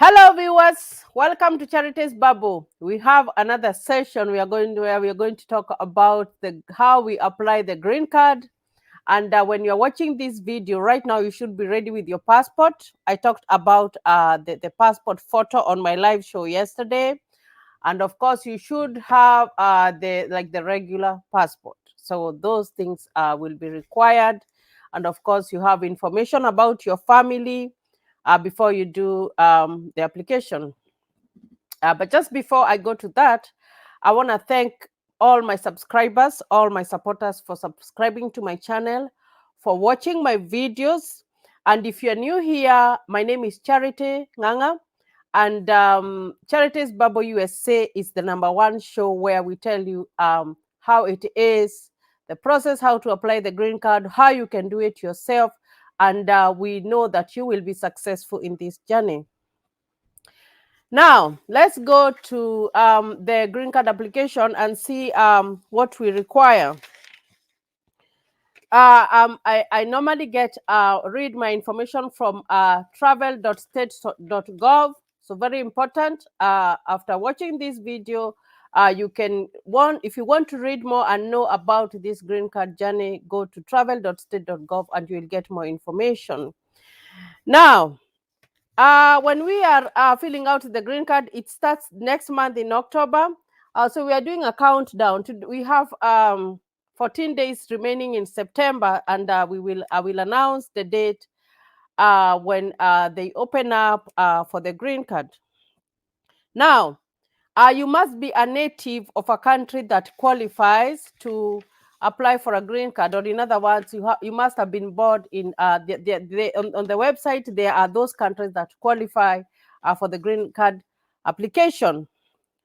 Hello viewers, welcome to Charity's Bubble. We have another session where we are going to talk about how we apply the green card. And when you're watching this video right now, you should be ready with your passport. I talked about the passport photo on my live show yesterday. And of course, you should have the regular passport. So those things will be required. And of course, you have information about your family before you do the application. But just before I go to that, I want to thank all my subscribers, all my supporters for subscribing to my channel, for watching my videos. And if you're new here, my name is Charity Nganga. And Charity's Bubble USA is the #1 show where we tell you how it is, the process, how to apply the green card, how you can do it yourself. And we know that you will be successful in this journey. Now, let's go to the green card application and see what we require. I normally read my information from travel.state.gov. So very important. After watching this video, if you want to read more and know about this green card journey, go to travel.state.gov and you will get more information. Now, when we are filling out the green card, it starts next month in October. So we are doing a countdown. We have 14 days remaining in September, and I will announce the date when they open up for the green card. Now, you must be a native of a country that qualifies to apply for a green card, or in other words, you must have been born in on the website. There are those countries that qualify for the green card application.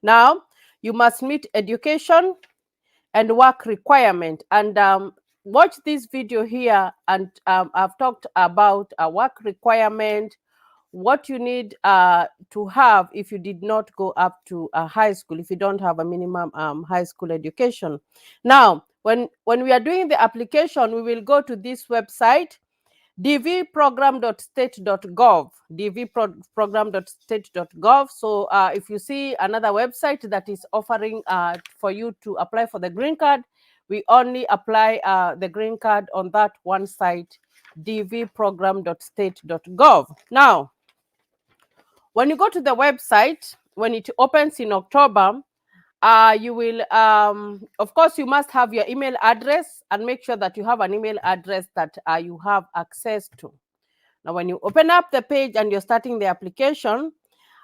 Now, you must meet education and work requirement. And watch this video here, and I've talked about a work requirement, what you need to have if you did not go up to high school, if you don't have a minimum high school education. Now, when we are doing the application, we will go to this website, dvprogram.state.gov, dvprogram.state.gov. So if you see another website that is offering for you to apply for the green card, we only apply the green card on that one site, dvprogram.state.gov. Now, when you go to the website, when it opens in October, you will, of course, you must have your email address, and make sure that you have an email address that you have access to. Now, when you open up the page and you're starting the application,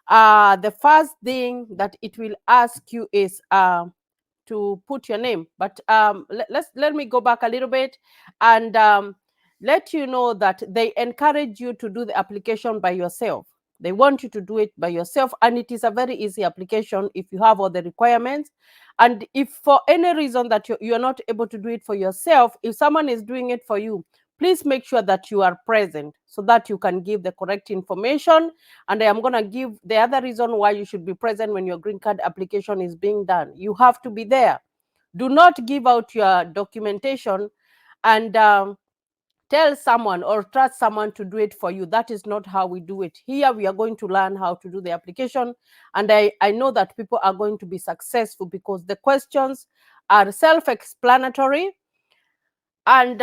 the first thing that it will ask you is to put your name. But let me go back a little bit and let you know that they encourage you to do the application by yourself. They want you to do it by yourself, and it is a very easy application if you have all the requirements. And if for any reason that you're not able to do it for yourself, if someone is doing it for you, please make sure that you are present so that you can give the correct information. And I am going to give the other reason why you should be present when your green card application is being done. You have to be there. Do not give out your documentation and tell someone or trust someone to do it for you. That is not how we do it. Here we are going to learn how to do the application, and I know that people are going to be successful because the questions are self-explanatory, and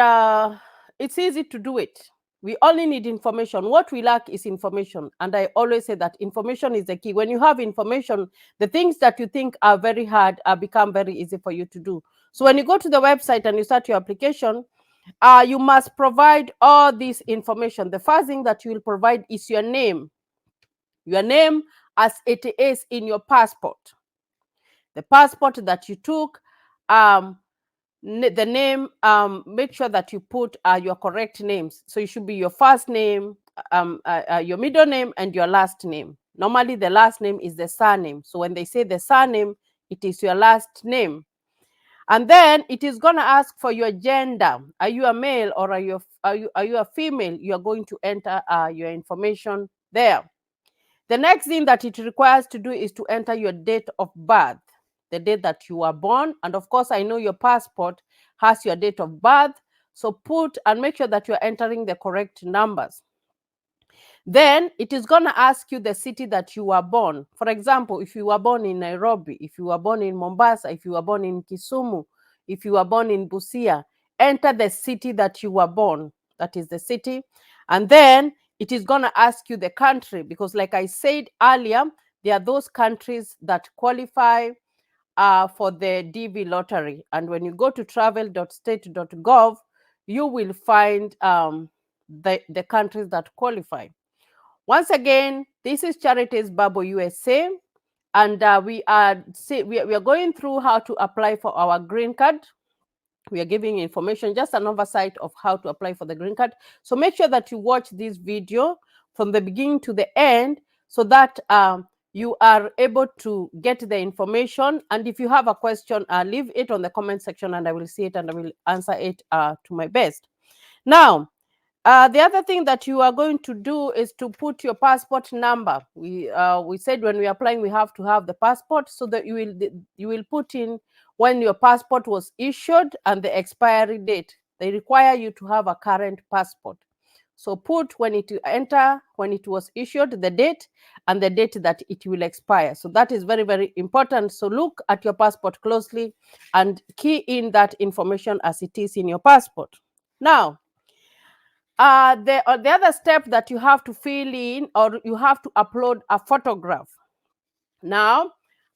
it's easy to do it. We only need information. What we lack is information, and I always say that information is the key. When you have information, the things that you think are very hard become very easy for you to do. So when you go to the website and you start your application, you must provide all this information. The first thing that you will provide is your name as it is in your passport. The passport that you took, the name, make sure that you put your correct names. So it should be your first name, your middle name, and your last name. Normally, the last name is the surname. So when they say the surname, it is your last name. And then it is going to ask for your gender. Are you a male or are you a female? You are going to enter your information there. The next thing that it requires to do is to enter your date of birth, the date that you were born. And of course, I know your passport has your date of birth. So put and make sure that you're entering the correct numbers. Then it is going to ask you the city that you were born. For example, if you were born in Nairobi, if you were born in Mombasa, if you were born in Kisumu, if you were born in Busia, enter the city that you were born. That is the city. And then it is going to ask you the country, because like I said earlier, there are those countries that qualify for the DV lottery. And when you go to travel.state.gov, you will find the countries that qualify. Once again, this is Charities Bubble USA, and we are going through how to apply for our green card. We are giving information, just an oversight of how to apply for the green card. So make sure that you watch this video from the beginning to the end, so that you are able to get the information. And if you have a question, leave it on the comment section, and I will see it and I will answer it to my best. Now, the other thing that you are going to do is to put your passport number. We said when we are applying, we have to have the passport, so that you will put in when your passport was issued and the expiry date. They require you to have a current passport. So put when it was issued, the date, and the date that it will expire. So that is very, very important. So look at your passport closely and key in that information as it is in your passport. Now, the other step that you have to fill in, or you have to upload a photograph. Now,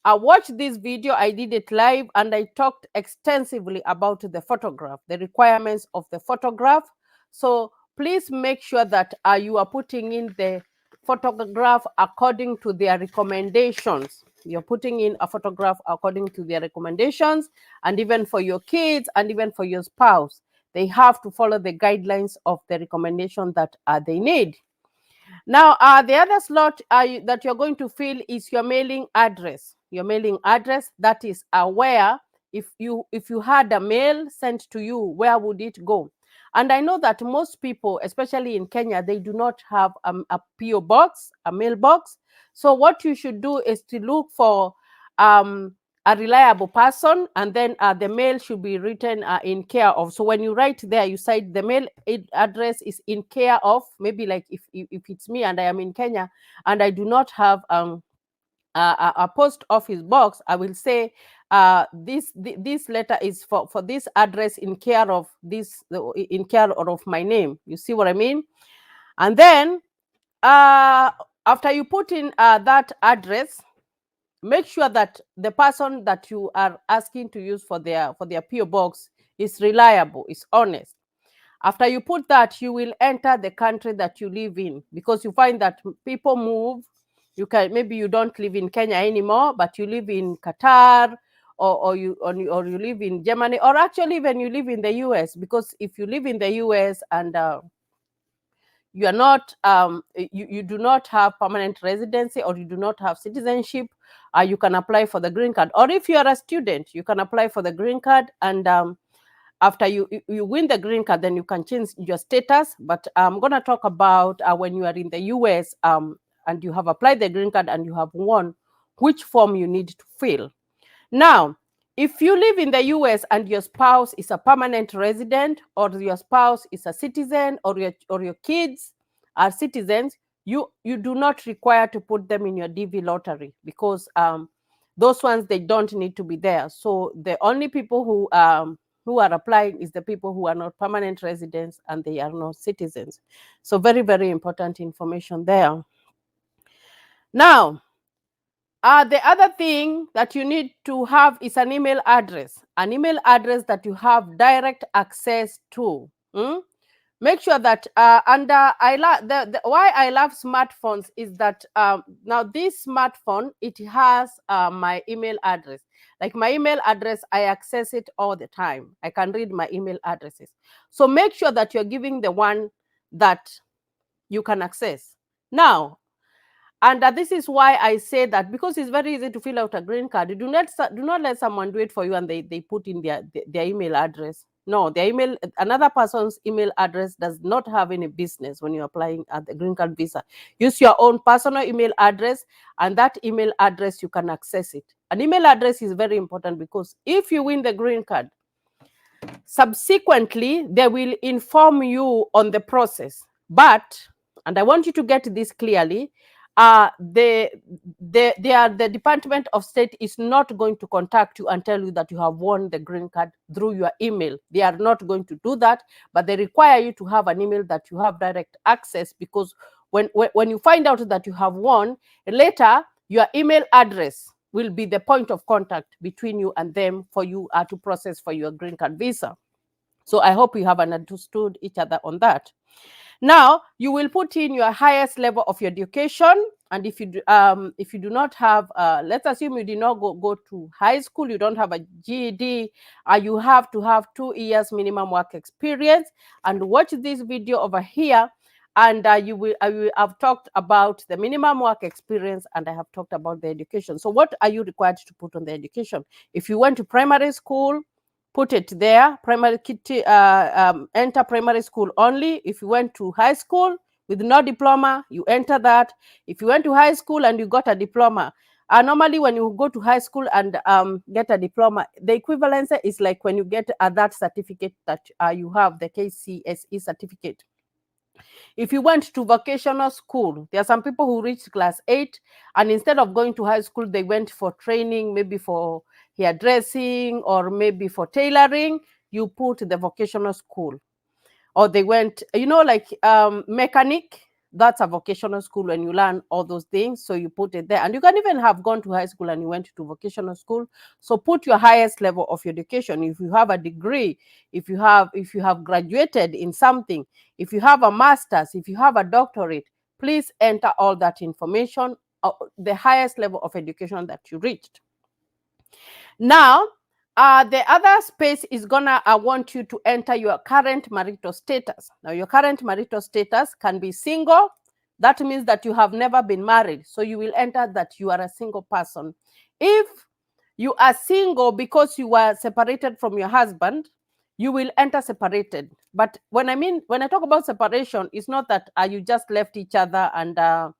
I watched this video, I did it live, and I talked extensively about the photograph, the requirements of the photograph. So please make sure that you are putting in the photograph according to their recommendations. You're putting in a photograph according to their recommendations, and even for your kids and even for your spouse, they have to follow the guidelines of the recommendation that they need. Now, the other slot that you're going to fill is your mailing address. Your mailing address, that is where, if you had a mail sent to you, where would it go? And I know that most people, especially in Kenya, they do not have a PO box, a mailbox. So what you should do is to look for a reliable person, and then the mail should be written in care of. So when you write there, you cite the mail address is in care of. Maybe like if it's me and I am in Kenya and I do not have a post office box, I will say this letter is for this address in care of this, in care of my name. You see what I mean? And then after you put in that address, make sure that the person that you are asking to use for their PO box is reliable, is honest. After you put that, you will enter the country that you live in, because you find that people move. Maybe you don't live in Kenya anymore, but you live in Qatar, or you live in Germany, or actually even you live in the US. Because if you live in the US and you are not you do not have permanent residency, or you do not have citizenship, you can apply for the green card. Or if you are a student, you can apply for the green card, and after you win the green card, then you can change your status. But I'm going to talk about when you are in the US and you have applied the green card and you have won, which form you need to fill. Now, if you live in the US and your spouse is a permanent resident, or your spouse is a citizen, or your kids are citizens, you do not require to put them in your DV lottery, because those ones, they don't need to be there. So the only people who are applying is the people who are not permanent residents and they are not citizens. So very, very important information there. Now, the other thing that you need to have is an email address that you have direct access to. Make sure that why I love smartphones is that now this smartphone, it has my email address. Like my email address, I access it all the time. I can read my email addresses. So make sure that you're giving the one that you can access. Now, and this is why I say that, because it's very easy to fill out a green card. Do not let someone do it for you and they put in their email address. No, another person's email address does not have any business when you're applying at the green card visa. Use your own personal email address, and that email address, you can access it. An email address is very important, because if you win the green card, subsequently they will inform you on the process. But and I want you to get this clearly, the Department of State is not going to contact you and tell you that you have won the green card through your email. They are not going to do that, but they require you to have an email that you have direct access, because when you find out that you have won, later your email address will be the point of contact between you and them for you to process for your green card visa. So I hope you have understood each other on that. Now, you will put in your highest level of your education. And if you do not have, let's assume you did not go to high school, you don't have a GED, you have to have 2 years minimum work experience. And watch this video over here, and I will have talked about the minimum work experience, and I have talked about the education. So what are you required to put on the education? If you went to primary school, put it there. Enter primary school only. If you went to high school with no diploma, you enter that. If you went to high school and you got a diploma, normally when you go to high school and get a diploma, the equivalence is like when you get that certificate that you have, the KCSE certificate. If you went to vocational school, there are some people who reached class 8, and instead of going to high school, they went for training, maybe for hairdressing or maybe for tailoring. You put the vocational school. Or they went, like mechanic. That's a vocational school when you learn all those things. So you put it there. And you can even have gone to high school and you went to vocational school. So put your highest level of your education. If you have a degree, if you have graduated in something, if you have a master's, if you have a doctorate, please enter all that information, the highest level of education that you reached. Now, the other space is gonna want you to enter your current marital status. Now, your current marital status can be single. That means that you have never been married. So you will enter that you are a single person. If you are single because you were separated from your husband, you will enter separated. But when I talk about separation, it's not that you just left each other and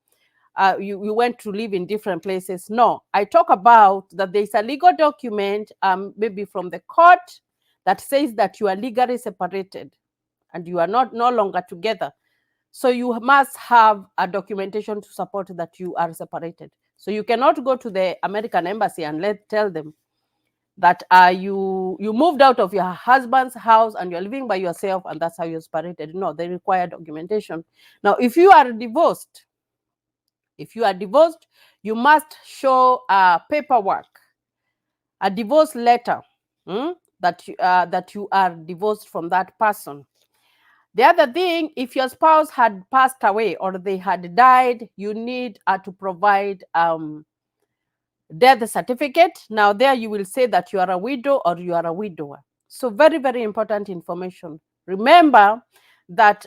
you went to live in different places. No, I talk about that there's a legal document, maybe from the court, that says that you are legally separated and you are no longer together. So you must have a documentation to support that you are separated. So you cannot go to the American embassy and tell them that you moved out of your husband's house and you're living by yourself and that's how you're separated. No, they require documentation. Now, if you are divorced, you must show paperwork, a divorce letter, that you are divorced from that person. The other thing, if your spouse had passed away or they had died, you need to provide death certificate. Now there you will say that you are a widow or you are a widower. So very, very important information. Remember that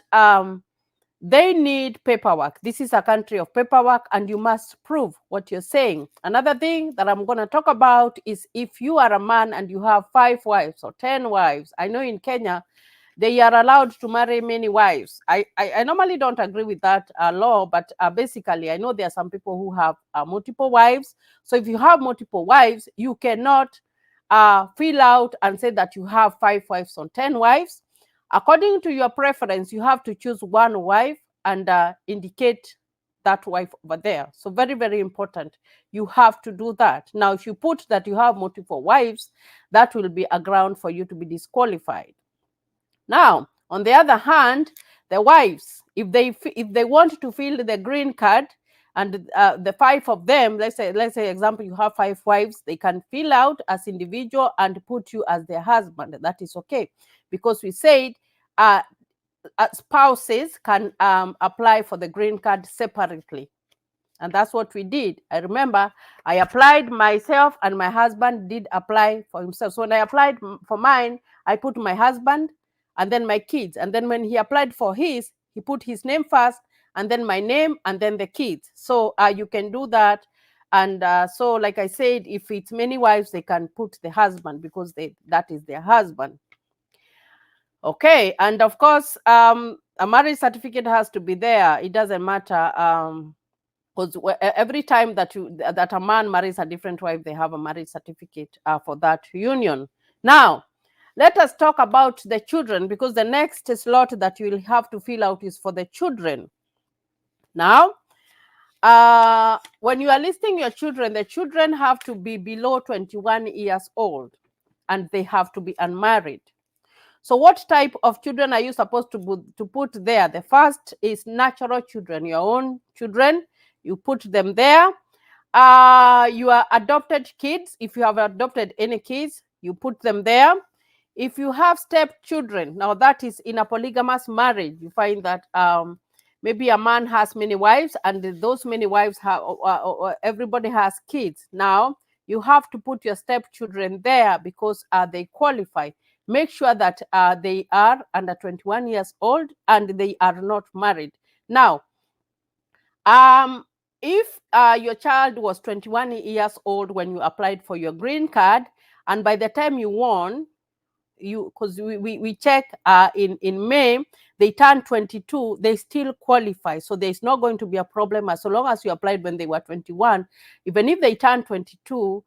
they need paperwork. This is a country of paperwork, and you must prove what you're saying. Another thing that I'm going to talk about is if you are a man and you have 5 wives or 10 wives. I know in Kenya, they are allowed to marry many wives. I normally don't agree with that law, but basically, I know there are some people who have multiple wives. So if you have multiple wives, you cannot fill out and say that you have 5 wives or 10 wives. According to your preference, you have to choose one wife and indicate that wife over there. So very, very important. You have to do that. Now, if you put that you have multiple wives, that will be a ground for you to be disqualified. Now, on the other hand, the wives, if they want to fill the green card, and the 5 of them, let's say example, you have 5 wives, they can fill out as individual and put you as their husband. That is okay, because we said spouses can apply for the green card separately. And that's what we did. I remember I applied myself and my husband did apply for himself. So when I applied for mine, I put my husband and then my kids. And then when he applied for his, he put his name first and then my name and then the kids. So you can do that. And so like I said, if it's many wives, they can put the husband because that is their husband. Okay. And of course, a marriage certificate has to be there. It doesn't matter. Because every time that a man marries a different wife, they have a marriage certificate for that union. Now, let us talk about the children, because the next slot that you will have to fill out is for the children. Now, when you are listing your children, the children have to be below 21 years old and they have to be unmarried. So what type of children are you supposed to put there? The first is natural children, your own children. You put them there. Your adopted kids, if you have adopted any kids, you put them there. If you have stepchildren, now that is in a polygamous marriage, you find that maybe a man has many wives and those many wives have, everybody has kids. Now you have to put your stepchildren there because they qualify. Make sure that they are under 21 years old and they are not married. Now, if your child was 21 years old when you applied for your green card, and by the time you won, because we check in May, they turn 22, they still qualify. So there's not going to be a problem as long as you applied when they were 21. Even if they turn 22,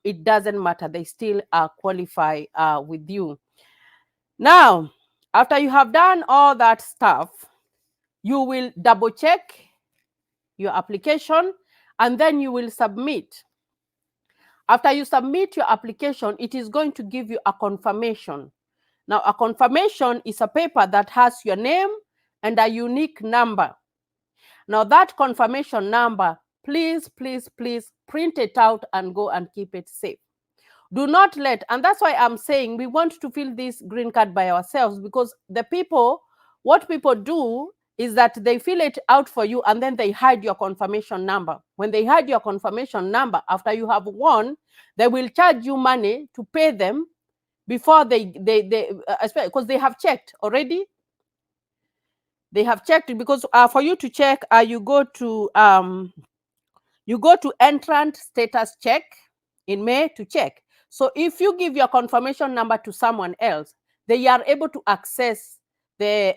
it doesn't matter. They still qualify with you. Now, after you have done all that stuff, you will double check your application and then you will submit. After you submit your application, it is going to give you a confirmation. Now, a confirmation is a paper that has your name and a unique number. Now, that confirmation number, please, please, please print it out and go and keep it safe. Do not let, and that's why I'm saying we want to fill this green card by ourselves, because what people do is that they fill it out for you and then they hide your confirmation number. When they hide your confirmation number, after you have won, they will charge you money to pay them before because they have checked already. They have checked it because for you to check, you go to entrant status check in May to check. So if you give your confirmation number to someone else, they are able to access the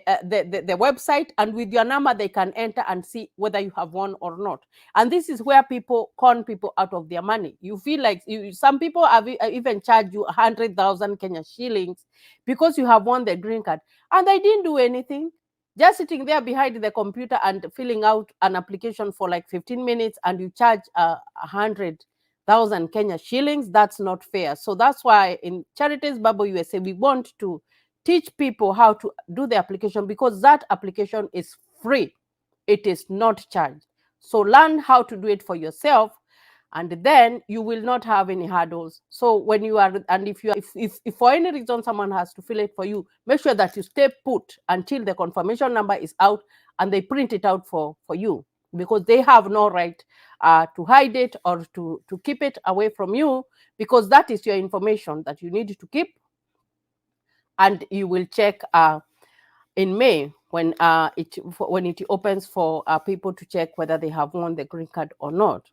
website, and with your number they can enter and see whether you have won or not. And this is where people con people out of their money. You feel like some people have even charged you 100,000 Kenya shillings because you have won the green card and they didn't do anything, just sitting there behind the computer and filling out an application for like 15 minutes, and you charge 100,000 Kenya shillings. That's not fair. So that's why in Charities Bubble USA, we want to teach people how to do the application, because that application is free. It is not charged. So learn how to do it for yourself, and then you will not have any hurdles. So when you are, and if for any reason someone has to fill it for you, make sure that you stay put until the confirmation number is out and they print it out for you, because they have no right to hide it or to keep it away from you, because that is your information that you need to keep. And you will check in May when it opens for people to check whether they have won the green card or not.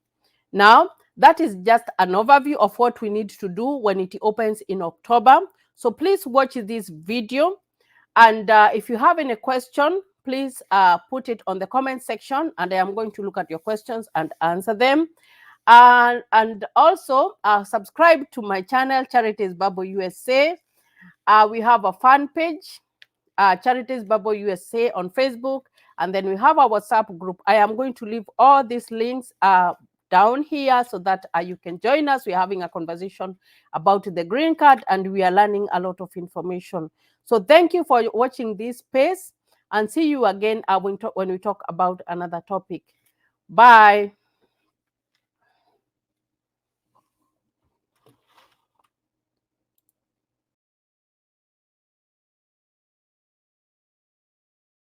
Now, that is just an overview of what we need to do when it opens in October. So please watch this video. And if you have any question, please put it on the comment section, and I am going to look at your questions and answer them. And also subscribe to my channel, Charities Bubble USA. We have a fan page, Charities Bubble USA on Facebook, and then we have our WhatsApp group. I am going to leave all these links down here so that you can join us. We're having a conversation about the green card and we are learning a lot of information. So thank you for watching this space, and see you again when we talk about another topic. Bye.